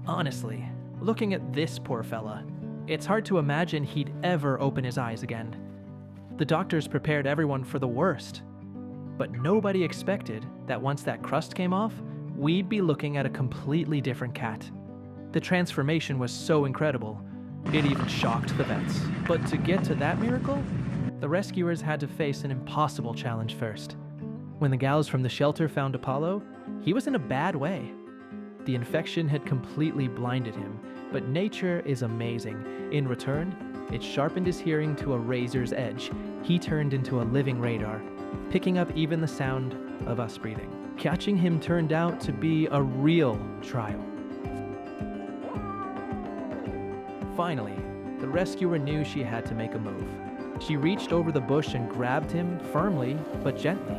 Honestly, looking at this poor fella, it's hard to imagine he'd ever open his eyes again. The doctors prepared everyone for the worst, but nobody expected that once that crust came off, we'd be looking at a completely different cat. The transformation was so incredible, it even shocked the vets. But to get to that miracle, the rescuers had to face an impossible challenge first. When the gals from the shelter found Apollo, he was in a bad way. The infection had completely blinded him, but nature is amazing. In return, it sharpened his hearing to a razor's edge. He turned into a living radar, picking up even the sound of us breathing. Catching him turned out to be a real trial. Finally, the rescuer knew she had to make a move. She reached over the bush and grabbed him firmly but gently.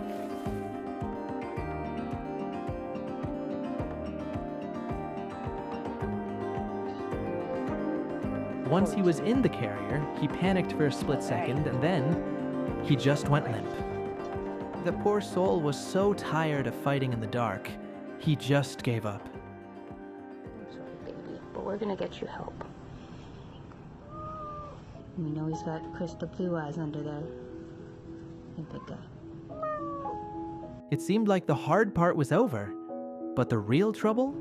Once he was in the carrier, he panicked for a split second, and then he just went limp. The poor soul was so tired of fighting in the dark, he just gave up. I'm sorry, baby, but we're gonna get you help. We know he's got crystal blue eyes under there. A big guy. It seemed like the hard part was over, but the real trouble?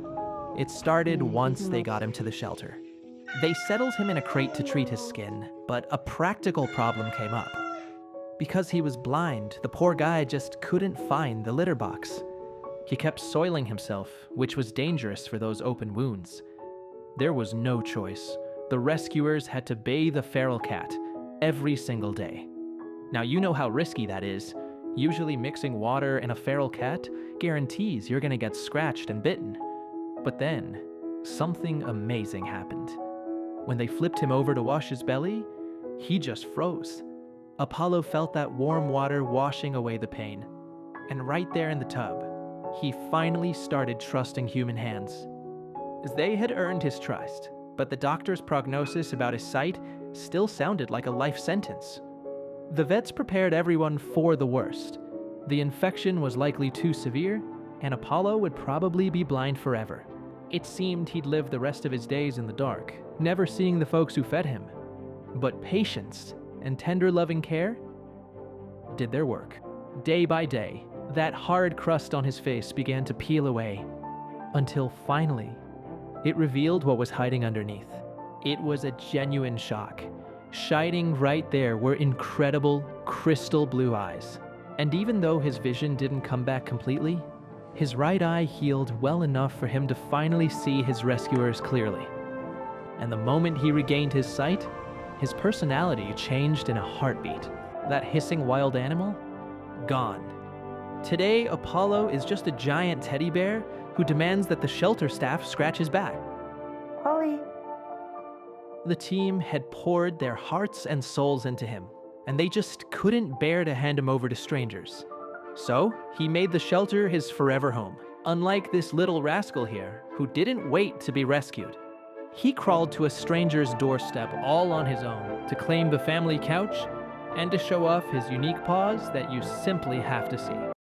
It started once they got him to the shelter. They settled him in a crate to treat his skin, but a practical problem came up. Because he was blind, the poor guy just couldn't find the litter box. He kept soiling himself, which was dangerous for those open wounds. There was no choice. The rescuers had to bathe a feral cat every single day. Now you know how risky that is. Usually mixing water and a feral cat guarantees you're gonna get scratched and bitten. But then, something amazing happened. When they flipped him over to wash his belly, he just froze. Apollo felt that warm water washing away the pain. And right there in the tub, he finally started trusting human hands. They had earned his trust, but the doctor's prognosis about his sight still sounded like a life sentence. The vets prepared everyone for the worst. The infection was likely too severe, and Apollo would probably be blind forever. It seemed he'd live the rest of his days in the dark, never seeing the folks who fed him. But patience and tender loving care did their work. Day by day, that hard crust on his face began to peel away, until finally, it revealed what was hiding underneath. It was a genuine shock. Shining right there were incredible, crystal blue eyes. And even though his vision didn't come back completely, his right eye healed well enough for him to finally see his rescuers clearly. And the moment he regained his sight, his personality changed in a heartbeat. That hissing wild animal? Gone. Today, Apollo is just a giant teddy bear who demands that the shelter staff scratch his back. Ollie. The team had poured their hearts and souls into him, and they just couldn't bear to hand him over to strangers. So, he made the shelter his forever home. Unlike this little rascal here, who didn't wait to be rescued. He crawled to a stranger's doorstep all on his own to claim the family couch and to show off his unique paws that you simply have to see.